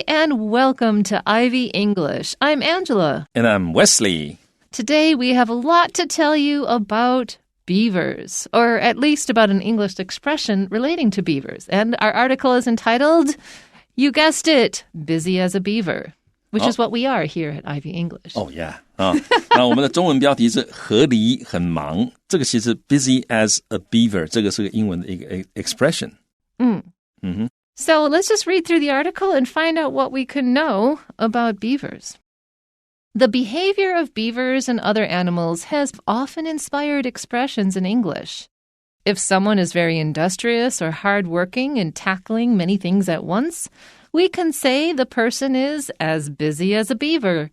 and welcome to Ivy English. I'm Angela. And I'm Wesley. Today we have a lot to tell you about beavers, or at least about an English expression relating to beavers. And our article is entitled, you guessed it, Busy as a Beaver, which is what we are here at Ivy English. Oh, yeah. 那我们的中文标题是河狸很忙，这个其实 busy as a beaver 这个是个英文的一个 expression. So let's just read through the article and find out what we can know about beavers. The behavior of beavers and other animals has often inspired expressions in English. If someone is very industrious or hardworking and tackling many things at once, we can say the person is as busy as a beaver.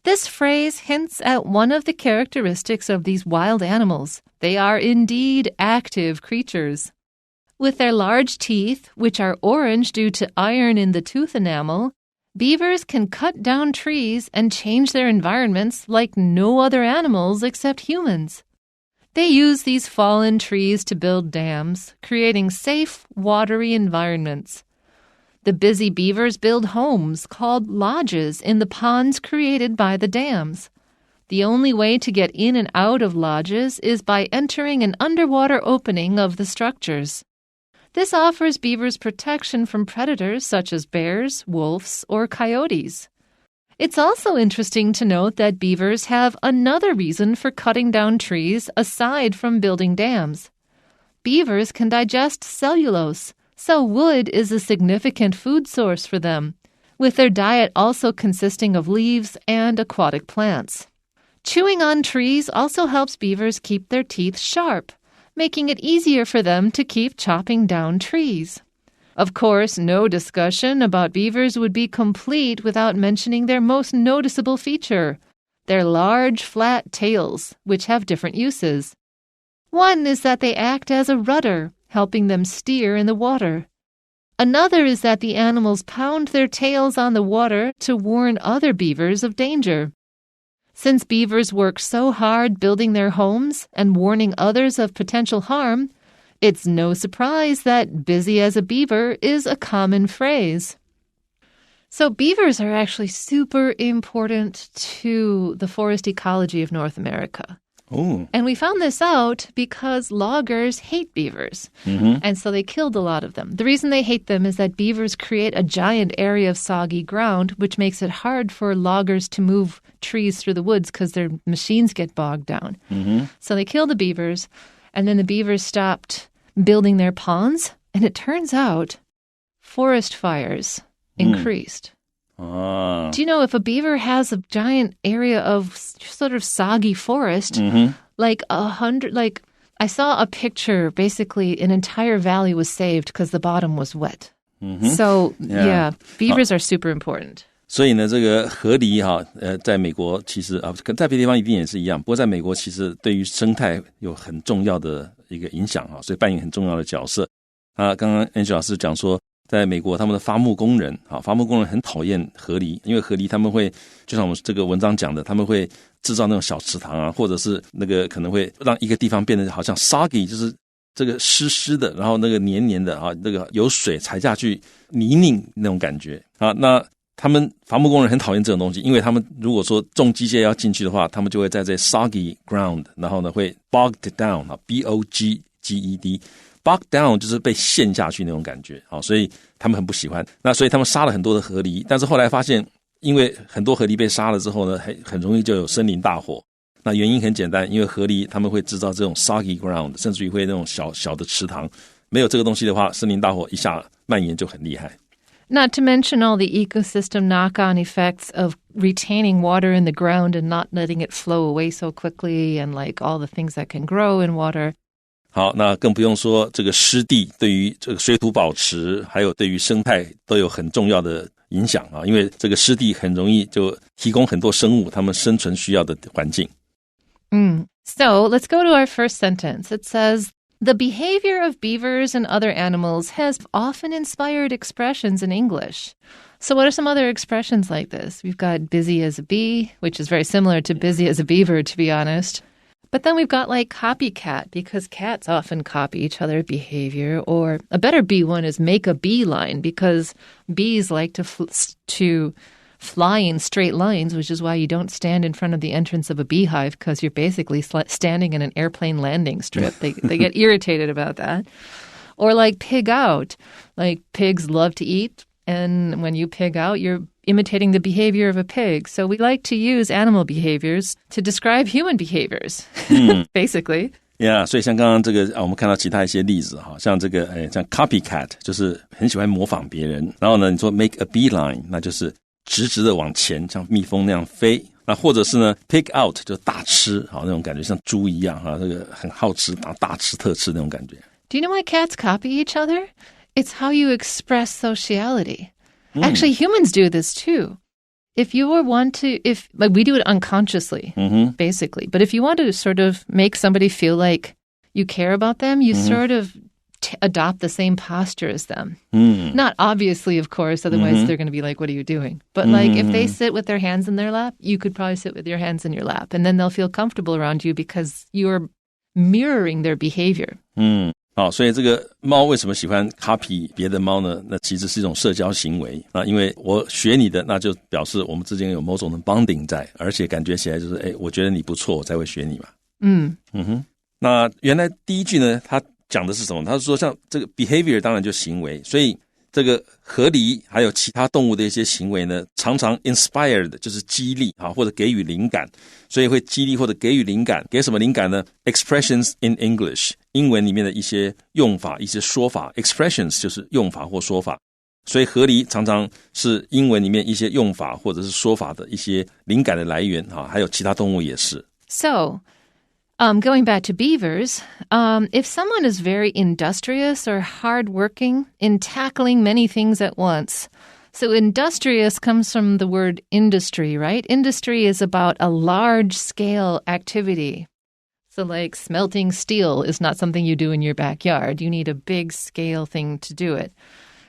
This phrase hints at one of the characteristics of these wild animals. They are indeed active creatures. With their large teeth, which are orange due to iron in the tooth enamel, beavers can cut down trees and change their environments like no other animals except humans. They use these fallen trees to build dams, creating safe, watery environments. The busy beavers build homes called lodges in the ponds created by the dams. The only way to get in and out of lodges is by entering an underwater opening of the structures. This offers beavers protection from predators such as bears, wolves, or coyotes. It's also interesting to note that beavers have another reason for cutting down trees aside from building dams. Beavers can digest cellulose, so wood is a significant food source for them, with their diet also consisting of leaves and aquatic plants. Chewing on trees also helps beavers keep their teeth sharp, making it easier for them to keep chopping down trees. Of course, no discussion about beavers would be complete without mentioning their most noticeable feature, their large, flat tails, which have different uses. One is that they act as a rudder, helping them steer in the water. Another is that the animals pound their tails on the water to warn other beavers of danger. Since beavers work so hard building their homes and warning others of potential harm, it's no surprise that busy as a beaver is a common phrase. So beavers are actually super important to the forest ecology of North America. Ooh. And we found this out because loggers hate beavers. And so they killed a lot of them. The reason they hate them is that beavers create a giant area of soggy ground, which makes it hard for loggers to move trees through the woods because their machines get bogged down. So they killed the beavers, and then the beavers stopped building their ponds. And it turns out forest fires increased. Do you know if a beaver has a giant area of sort of soggy forest, like I saw a picture, basically an entire valley was saved because the bottom was wet. So, yeah, beavers are super important. 所以呢，这个河狸在美国其实在别的地方一定也是一样，不过在美国其实对于生态有很重要的一个影响所以扮演很重要的角色。刚刚 Angel 老师讲说，在美国他们的伐木工人很讨厌河狸，因为河狸他们会就像我们这个文章讲的，他们会制造那种小池塘或者是那个可能会让一个地方变得好像 soggy， 就是这个湿的，然后那个黏黏的那个有水踩下去泥泞那种感觉那他们伐木工人很讨厌这种东西，因为他们如果说重机械要进去的话，他们就会在这 soggy ground， 然后呢会 bogged down B-O-G-G-E-D。Bog down 就是被陷下去那种感觉所以他们很不喜欢。那所以他们杀了很多的河狸，但是后来发现因为很多河狸被杀了之后呢，很容易就有森林大火。那原因很简单，因为河狸他们会制造这种 soggy ground， 甚至于会那种小的池塘，没有这个东西的话，森林大火一下蔓延就很厉害。Not to mention all the ecosystem knock-on effects of retaining water in the ground and not letting it flow away so quickly and like all the things that can grow in water. 好，那更不用说这个湿地对于这个水土保持还有对于生态都有很重要的影响因为这个湿地很容易就提供很多生物它们生存需要的环境。So let's go to our first sentence. It says, the behavior of beavers and other animals has often inspired expressions in English. So what are some other expressions like this? We've got busy as a bee, which is very similar to busy as a beaver, to be honest. But then we've got like copycat, because cats often copy each other's behavior. Or a better bee one is make a beeline, because bees like to fly in straight lines, which is why you don't stand in front of the entrance of a beehive, because you're basically standing in an airplane landing strip. They get irritated about that. Or like pig out, like pigs love to eat. And when you pig out, you're imitating the behavior of a pig. So we like to use animal behaviors to describe human behaviors, basically. Yeah, 所以像刚刚这个我们看到其他一些例子哈，像这个像 copycat 就是很喜欢模仿别人，然后呢，你说 make a beeline 那就是直直的往前，像蜜蜂那样飞。那或者是呢 pig out 就大吃，好那种感觉，像猪一样哈，这个很好吃，大吃特吃那种感觉。Do you know why cats copy each other? It's how you express sociality. Actually, humans do this too. If you like we do it unconsciously, basically. But if you want to sort of make somebody feel like you care about them, you sort of adopt the same posture as them. Not obviously, of course, otherwise they're going to be like, what are you doing? But like if they sit with their hands in their lap, you could probably sit with your hands in your lap. And then they'll feel comfortable around you because you're mirroring their behavior. 好，所以这个猫为什么喜欢 copy 别的猫呢？那其实是一种社交行为啊，因为我学你的，那就表示我们之间有某种的 bonding 在，而且感觉起来就是我觉得你不错，我才会学你嘛。那原来第一句呢，他讲的是什么？他是说像这个 behavior 当然就行为，所以这个河狸还有其他动物的一些行为呢，常常 inspired 就是激励啊，或者给予灵感，所以会激励或者给予灵感。给什么灵感呢？ Expressions in English 英文里面的一些用法，一些说法。 Expressions 就是用法或说法，所以河狸常常是英文里面一些用法或者是说法的一些灵感的来源啊，还有其他动物也是。 Going back to beavers, if someone is very industrious or hardworking in tackling many things at once, so industrious comes from the word industry, right? Industry is about a large-scale activity. So like smelting steel is not something you do in your backyard. You need a big-scale thing to do it.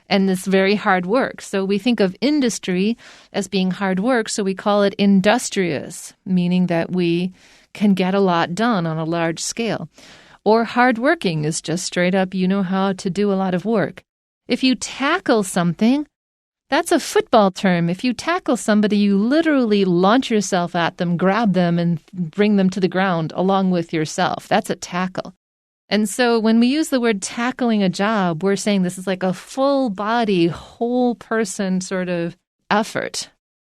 And it's very hard work. So we think of industry as being hard work, so we call it industrious, meaning that we can get a lot done on a large scale. Or hardworking is just straight up, you know how to do a lot of work. If you tackle something, that's a football term. If you tackle somebody, you literally launch yourself at them, grab them, and bring them to the ground along with yourself. That's a tackle. And so when we use the word tackling a job, we're saying this is like a full body, whole person sort of effort.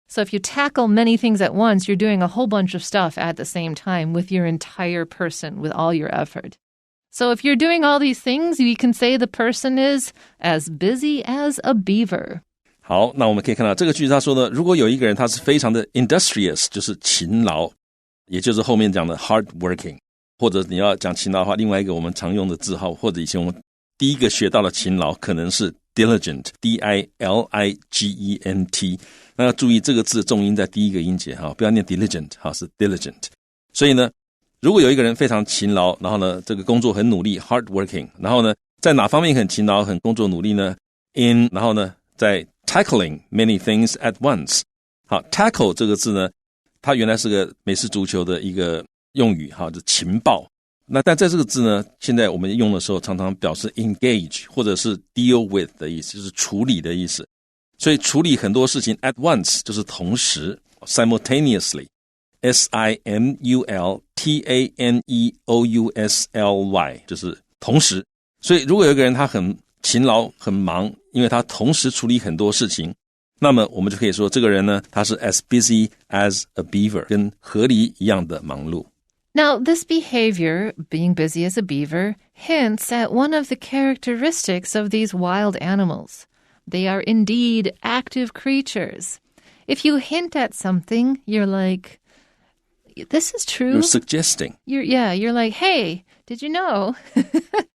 So if you tackle many things at once, you're doing a whole bunch of stuff at the same time with your entire person, with all your effort. So if you're doing all these things, you can say the person is as busy as a beaver. 好，那我们可以看到这个句子他说呢，如果有一个人他是非常的 industrious， 就是勤劳，也就是后面讲的 hard working， 或者你要讲勤劳的话，另外一个我们常用的字号，或者以前我们第一个学到的勤劳可能是 diligent， D-I-L-I-G-E-N-T。那要注意这个字重音在第一个音节，不要念 diligent， 是 diligent。所以呢，如果有一个人非常勤劳，然后呢，这个工作很努力 hard working， 然后呢，在哪方面很勤劳很工作努力呢？ in， 然后呢，在 tackling many things at once。 好 tackle 这个字呢，它原来是个美式足球的一个用语，就情报。那但在这个字呢，现在我们用的时候常常表示 engage 或者是 deal with 的意思，就是处理的意思。所以处理很多事情 at once 就是同时 simultaneously S-I-M-U-L-T-A-N-E-O-U-S-L-Y 就是同时。所以如果有一个人他很勤劳很忙，因为他同时处理很多事情，那么我们就可以说这个人呢，他是 as busy as a beaver， 跟河狸一样的忙碌。Now, this behavior, being busy as a beaver, hints at one of the characteristics of these wild animals. They are indeed active creatures. If you hint at something, you're like, this is true. You're suggesting. You're like, hey, did you know?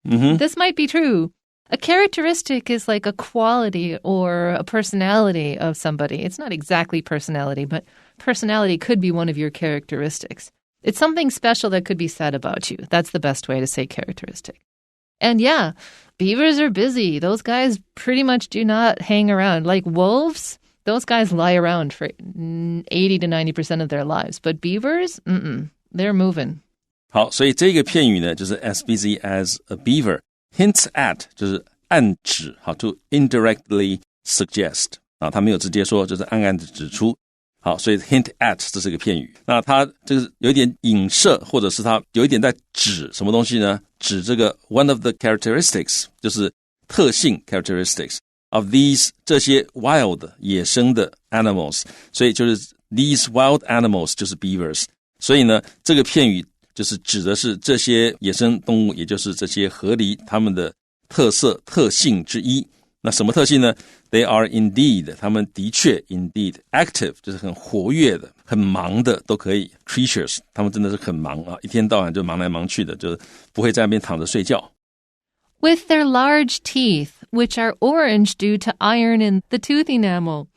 This might be true. A characteristic is like a quality or a personality of somebody. It's not exactly personality, but personality could be one of your characteristics. It's something special that could be said about you. That's the best way to say characteristic. And yeah, beavers are busy. Those guys pretty much do not hang around. Like wolves, those guys lie around for 80 to 90% of their lives. But beavers, they're moving. 好，所以这个片语呢，就是 as busy as a beaver hints at 就是暗指，好 to indirectly suggest 啊，他没有直接说，就是暗暗的指出。好，所以 hint at 这是个片语，那它就是有一点影射，或者是它有一点在指什么东西呢？指这个 one of the characteristics 就是特性 characteristics of these 这些 wild 野生的 animals， 所以就是 these wild animals 就是 beavers， 所以呢这个片语就是指的是这些野生动物，也就是这些河狸它们的特色特性之一。那什么特性呢？ They are indeed 他们的确 indeed active 就是很活跃的很忙的都可以 creatures 他们真的是很忙啊，一天到晚就忙来忙去的，就是不会在那边躺着睡觉。 With their large teeth, which are orange due to iron in the tooth enamel.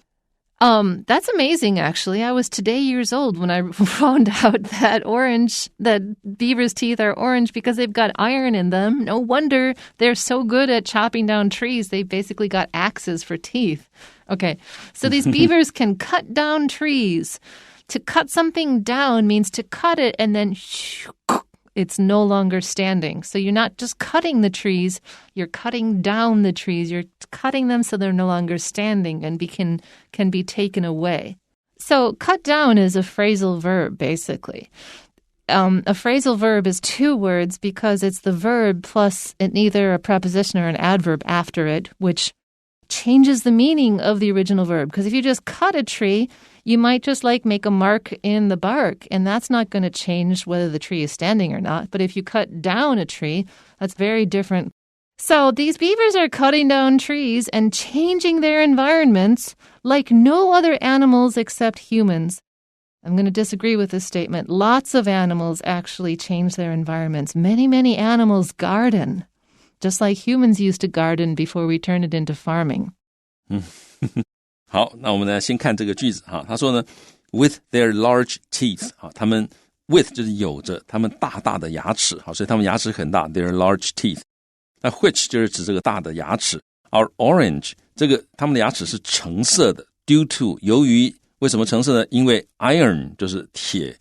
That's amazing, actually. I was today years old when I found out that beaver's teeth are orange because they've got iron in them. No wonder they're so good at chopping down trees. They basically got axes for teeth. Okay, so these beavers can cut down trees. To cut something down means to cut it and then it's no longer standing. So you're not just cutting the trees, you're cutting down the trees. You're cutting them so they're no longer standing and can be taken away. So cut down is a phrasal verb, basically. A phrasal verb is two words because it's the verb plus either a preposition or an adverb after it, which changes the meaning of the original verb. Because if you just cut a tree, you might just make a mark in the bark, and that's not going to change whether the tree is standing or not. But if you cut down a tree, that's very different. So these beavers are cutting down trees and changing their environments like no other animals except humans. I'm going to disagree with this statement. Lots of animals actually change their environments. Many, many animals garden, just like humans used to garden before we turned it into farming. 好，那我们呢先看这个句子哈，他说呢 with their large teeth 哈，他们 with 就是有着他们大大的牙齿，好，所以他们牙齿很大 their large teeth。那 which 就是指这个大的牙齿 are orange 这个他们的牙齿是橙色的 due to 由于为什么橙色呢？因为 iron 就是铁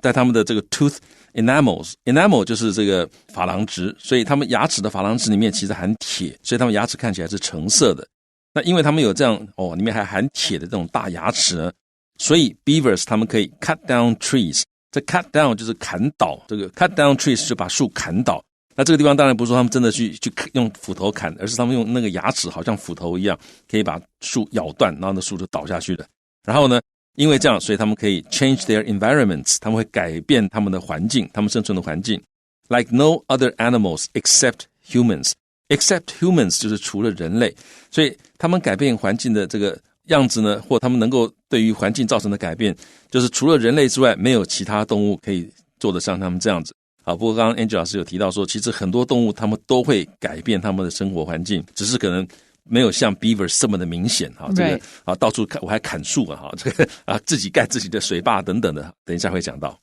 在他们的这个 tooth enamel 就是这个珐琅质，所以他们牙齿的珐琅质里面其实含铁，所以他们牙齿看起来是橙色的。那因为他们有这样里面还含铁的这种大牙齿呢，所以 beavers 他们可以 cut down trees。这 cut down 就是砍倒，这个 cut down trees 就把树砍倒。那这个地方当然不是说他们真的去用斧头砍，而是他们用那个牙齿好像斧头一样，可以把树咬断，然后那树就倒下去了。然后呢，因为这样，所以他们可以 change their environments， 他们会改变他们的环境，他们生存的环境。Like no other animals except humans。Except humans 就是除了人类，所以他们改变环境的这个样子呢，或他们能够对于环境造成的改变，就是除了人类之外，没有其他动物可以做得像他们这样子。好，不过刚刚 Angel 老师有提到说，其实很多动物他们都会改变他们的生活环境，只是可能没有像 Beaver 这么的明显哈。这个到处我还砍树啊，这个自己盖自己的水坝等等的，等一下会讲到。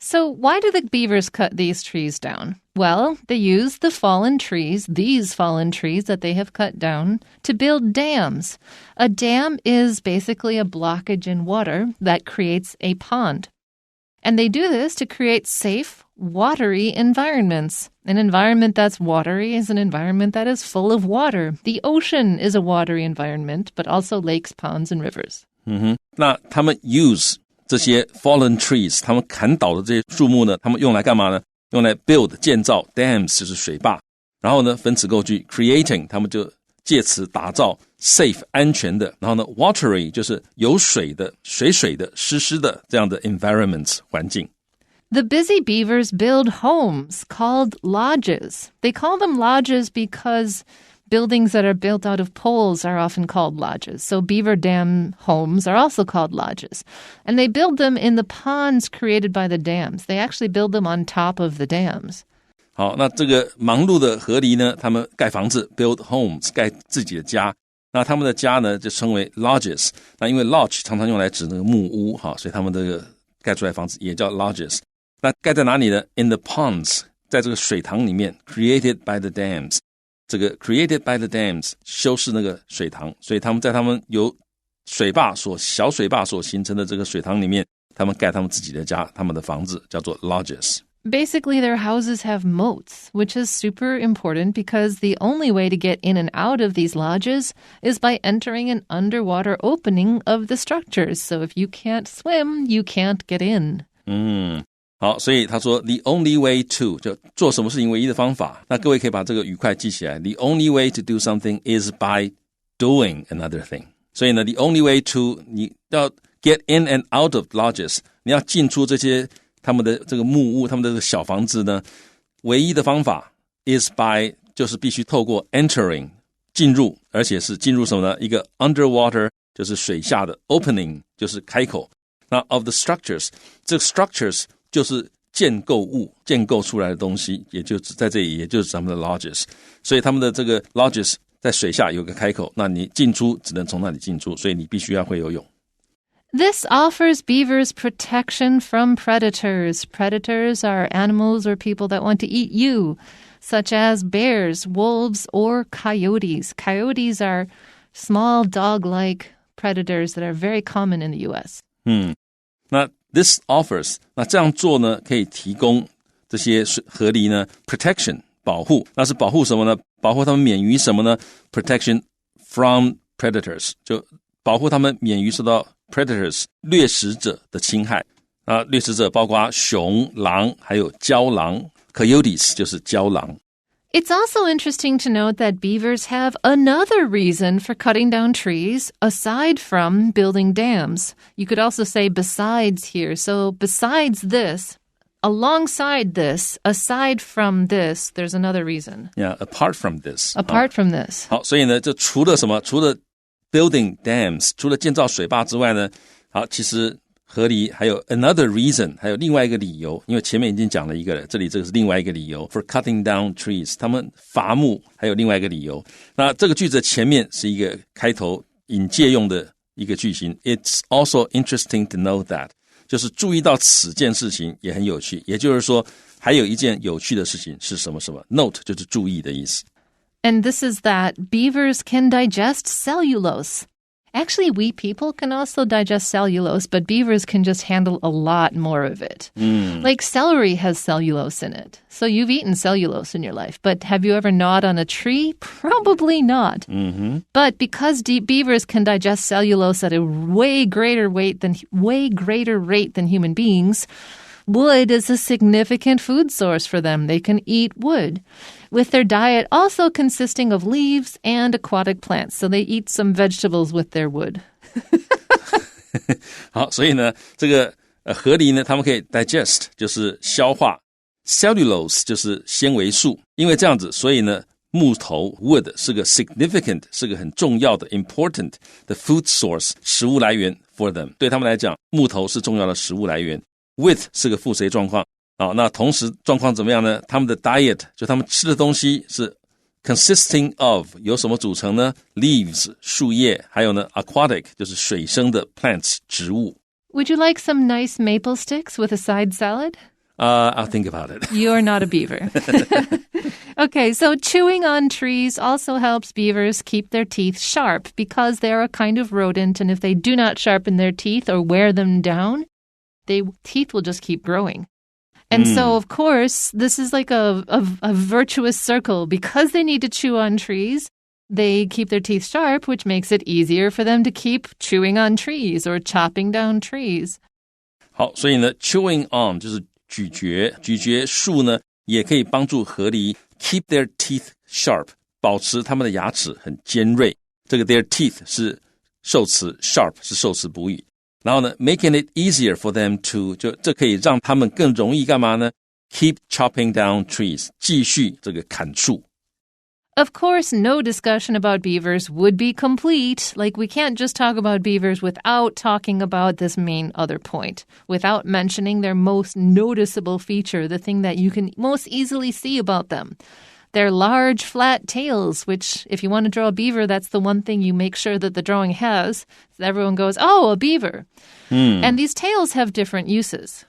So why do the beavers cut these trees down? Well, they use these fallen trees that they have cut down, to build dams. A dam is basically a blockage in water that creates a pond. And they do this to create safe, watery environments. An environment that's watery is an environment that is full of water. The ocean is a watery environment, but also lakes, ponds, and rivers. 那他们 use这些 fallen trees 他们砍倒的这些树木呢，他们用来干嘛呢？用来 build 建造 dams 就是水坝，然后呢分词构句 creating 他们就借此打造 safe 安全的，然后呢 watery 就是有水的水的湿的这样的 environments 环境。The busy beavers build homes called lodges. They call them lodges because buildings that are built out of poles are often called lodges. So beaver dam homes are also called lodges. And they build them in the ponds created by the dams. They actually build them on top of the dams. 好，那这个忙碌的河狸呢，他们盖房子 build homes 盖自己的家。那他们的家呢就称为 lodges。那因为 lodge 常常用来指那个木屋哈，所以他们这个盖出来的房子也叫 lodges。那盖在哪里呢？ In the ponds 在这个水塘里面 created by the dams。这个 created by the dams 修饰那个水塘，所以他们在他们由小水坝所形成的这个水塘里面，他们盖他们自己的家，他们的房子叫做 lodges。Basically, their houses have moats, which is super important because the only way to get in and out of these lodges is by entering an underwater opening of the structures. So if you can't swim, you can't get in. 好，所以他说 the only way to 就做什么事情唯一的方法。那各位可以把这个语块记起来。The only way to do something is by doing another thing. 所以呢 the only way to 你要 get in and out of lodges， 你要进出这些他们的这个木屋，他们的这个小房子呢，唯一的方法 is by 就是必须透过 entering 进入，而且是进入什么呢？一个 underwater 就是水下的 opening 就是开口。那 of the structures 这个 structures 就是建构物，建构出来的东西，也就是在这里，也就是他们的 lodges。所以他们的这个 lodges 在水下有个开口，那你进出只能从那里进出，所以你必须要会游泳。This offers beavers protection from predators. Predators are animals or people that want to eat you, such as bears, wolves, or coyotes. Coyotes are small dog-like predators that are very common in the U.S. 那 this offers 那这样做呢，可以提供这些河狸呢 protection 保护。那是保护什么呢？保护他们免于什么呢？ protection from predators 就保护他们免于受到 predators 掠食者的侵害。掠食者包括熊、狼还有郊狼 coyotes 就是郊狼。It's also interesting to note that beavers have another reason for cutting down trees aside from building dams. You could also say besides here. So besides this, alongside this, aside from this, there's another reason. Yeah, apart from this. Apart from this. 好，所以呢，就除了什么？除了 building dams， 除了建造水坝之外呢，好，其实河狸还有 another reason， 还有另外一个理由，因为前面已经讲了一个了，这里这个是另外一个理由 for cutting down trees， 他们伐木还有另外一个理由。那这个句子的前面是一个开头引介用的一个句型 It's also interesting to know that， 就是注意到此件事情也很有趣，也就是说还有一件有趣的事情是什么什么 note 就是注意的意思。And this is that beavers can digest cellulose. Actually, we people can also digest cellulose, but beavers can just handle a lot more of it. Like celery has cellulose in it. So you've eaten cellulose in your life, but have you ever gnawed on a tree? Probably not. But because beavers can digest cellulose at a way greater rate than human beings, wood is a significant food source for them. They can eat wood, with their diet also consisting of leaves and aquatic plants. So they eat some vegetables with their wood. 好，所以呢，这个河狸呢，他们可以 digest 就是消化 cellulose 就是纤维素，因为这样子，所以呢，木头 wood 是个 significant 是个很重要的 important 的 food source 食物来源 for them， 对他们来讲，木头是重要的食物来源。with 是个副谁状况，那同时状况怎么样呢？他们的 diet 就他们吃的东西是 consisting of 由什么组成呢？ leaves 树叶，还有呢 aquatic 就是水生的 plants 植物。Would you like some nice maple sticks with a side salad? I'll think about it. You're not a beaver. Okay, so chewing on trees also helps beavers keep their teeth sharp because they're a kind of rodent, and if they do not sharpen their teeth or wear them down, teeth will just keep growing. And so, of course, this is like a virtuous circle. Because they need to chew on trees, they keep their teeth sharp, which makes it easier for them to keep chewing on trees or chopping down trees. 好，所以呢 chewing on 就是咀嚼，咀嚼树呢也可以帮助河狸 keep their teeth sharp， 保持他们的牙齿很尖锐。这个 their teeth 是受词 ，sharp 是受词补语。然后呢 making it easier for them to 就这可以让他们更容易干嘛呢 keep chopping down trees 继续这个砍树。Of course, no discussion about beavers would be complete. Like, we can't just talk about beavers without talking about this main other point, without mentioning their most noticeable feature, the thing that you can most easily see about them. Their large, flat tails, which, if you want to draw a beaver, that's the one thing you make sure that the drawing has. So everyone goes, oh, a beaver. And these tails have different uses.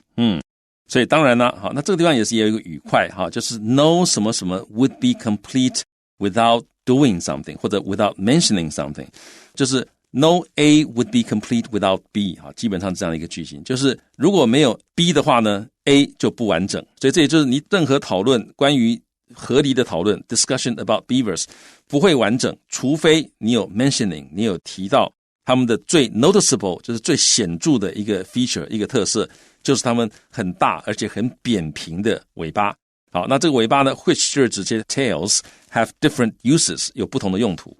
所以当然呢，好，那这个地方也有一个语块，哈，就是 no 什么什么 would be complete without doing something 或者 without mentioning something， 就是 no A would be complete without B， 基本上这样的一个句型，就是如果没有 B 的话呢 A 就不完整。所以这也就是你任何讨论关于河狸的讨论 discussion about beavers 不会完整，除非你有 mentioning， 你有提到他们的最 noticeable 就是最显著的一个 feature 一个特色，就是他们很大而且很扁平的尾巴。好，那这个尾巴呢 which 就是指这些 tails have different uses 有不同的用途。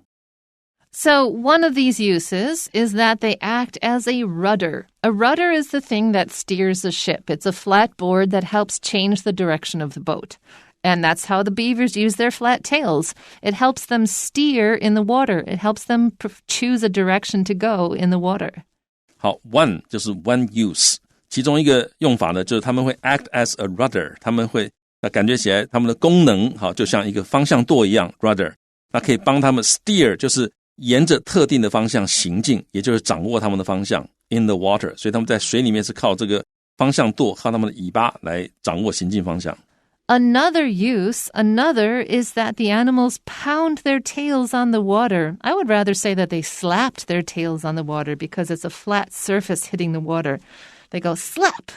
So one of these uses is that they act as a rudder. A rudder is the thing that steers a ship. It's a flat board that helps change the direction of the boat. And that's how the beavers use their flat tails. It helps them steer in the water. It helps them choose a direction to go in the water. 好 one 就是 one use 其中一个用法呢，就是他们会 act as a rudder， 他们会感觉起来他们的功能好就像一个方向舵一样 rudder， 那可以帮他们 steer 就是沿着特定的方向行进，也就是掌握他们的方向 in the water， 所以他们在水里面是靠这个方向舵，靠他们的尾巴来掌握行进方向。Another is that the animals pound their tails on the water. I would rather say that they slapped their tails on the water because it's a flat surface hitting the water. They go slap.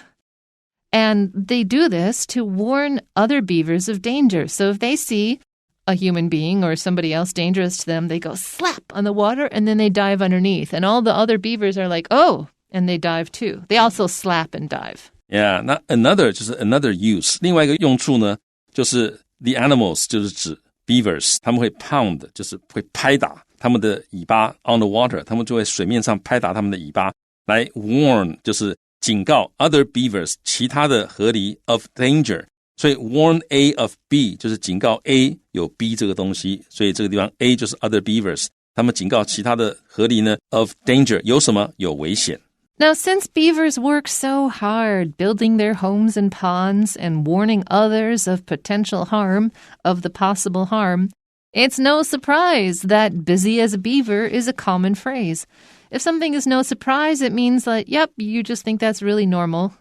And they do this to warn other beavers of danger. So if they see a human being or somebody else dangerous to them, they go slap on the water and then they dive underneath. And all the other beavers are like, oh, and they dive too. They also slap and dive.Yeah, 那 another 就是 another use， 另外一个用处呢，就是 the animals 就是指 beavers， 他们会 pound 就是会拍打他们的尾巴 on the water， 他们就会水面上拍打他们的尾巴来 warn 就是警告 other beavers 其他的河狸 of danger， 所以 warn A of B 就是警告 A 有 B 这个东西，所以这个地方 A 就是 other beavers， 他们警告其他的河狸呢 of danger 有什么有危险。Now, since beavers work so hard building their homes and ponds and warning others of potential harm, of the possible harm, it's no surprise that busy as a beaver is a common phrase. If something is no surprise, it means that, yep, you just think that's really normal.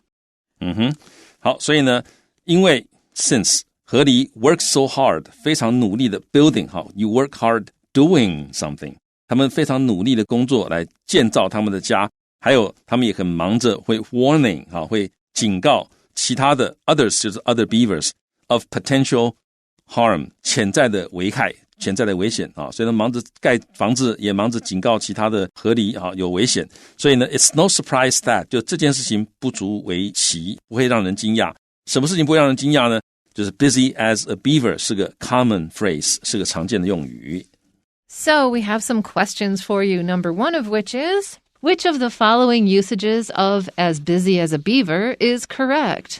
好，所以呢，因为 since 河狸 work so hard 非常努力的 building 好 you work hard doing something 他们非常努力的工作来建造他们的家，还有他们也很忙着会 warning 会警告其他的 others 就是 other beavers of potential harm 潜在的危害潜在的危险所以呢忙着盖房子也忙着警告其他的河狸有危险，所以呢 it's no surprise that 就这件事情不足为奇，不会让人惊讶。什么事情不会让人惊讶呢？就是 busy as a beaver 是个 common phrase 是个常见的用语。 So we have some questions for you. Number one of which is, which of the following usages of as busy as a beaver is correct?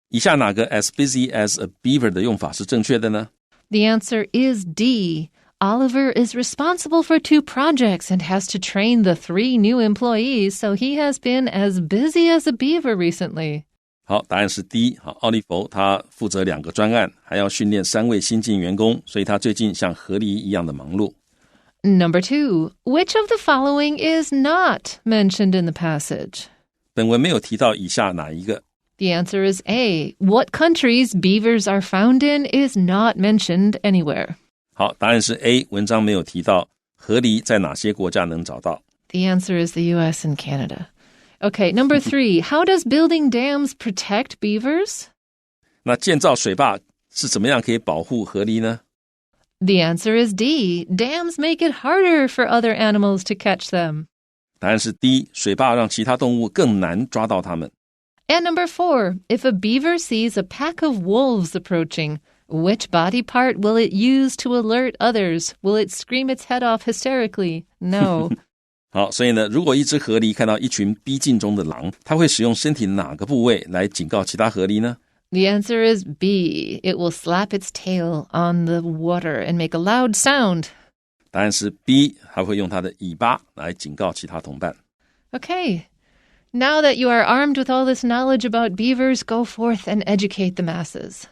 以下哪个 as busy as a beaver 的用法是正确的呢？ The answer is D. Oliver is responsible for 2 projects and has to train the 3 new employees, so he has been as busy as a beaver recently. 好，答案是 D。 好，奥利弗他负责2个专案，还要训练3位新进员工，所以他最近像河狸一样的忙碌。Number 2, which of the following is not mentioned in the passage? 本文没有提到以下哪一个。 The answer is A. What countries beavers are found in is not mentioned anywhere. 好，答案是 A， 文章没有提到河狸在哪些国家能找到。 The answer is the US and Canada. Okay, number 3, how does building dams protect beavers? 那建造水坝是怎么样可以保护河狸呢？ The answer is D. Dams make it harder for other animals to catch them. 答案是 D， 水坝让其他动物更难抓到它们。 And number 4, if a beaver sees a pack of wolves approaching, which body part will it use to alert others? Will it scream its head off hysterically? No. 好，所以呢，如果一只河狸看到一群逼近中的狼，它会使用身体哪个部位来警告其他河狸呢？ The answer is B. It will slap its tail on the water and make a loud sound. 答案是 B， 它会用它的尾巴来警告其他同伴。 Okay. Now that you are armed with all this knowledge about beavers, go forth and educate the masses.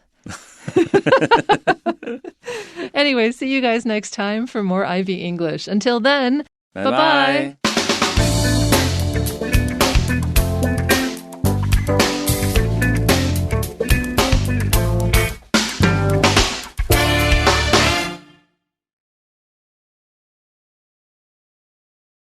Anyway, see you guys next time for more IB English. Until then, bye-bye.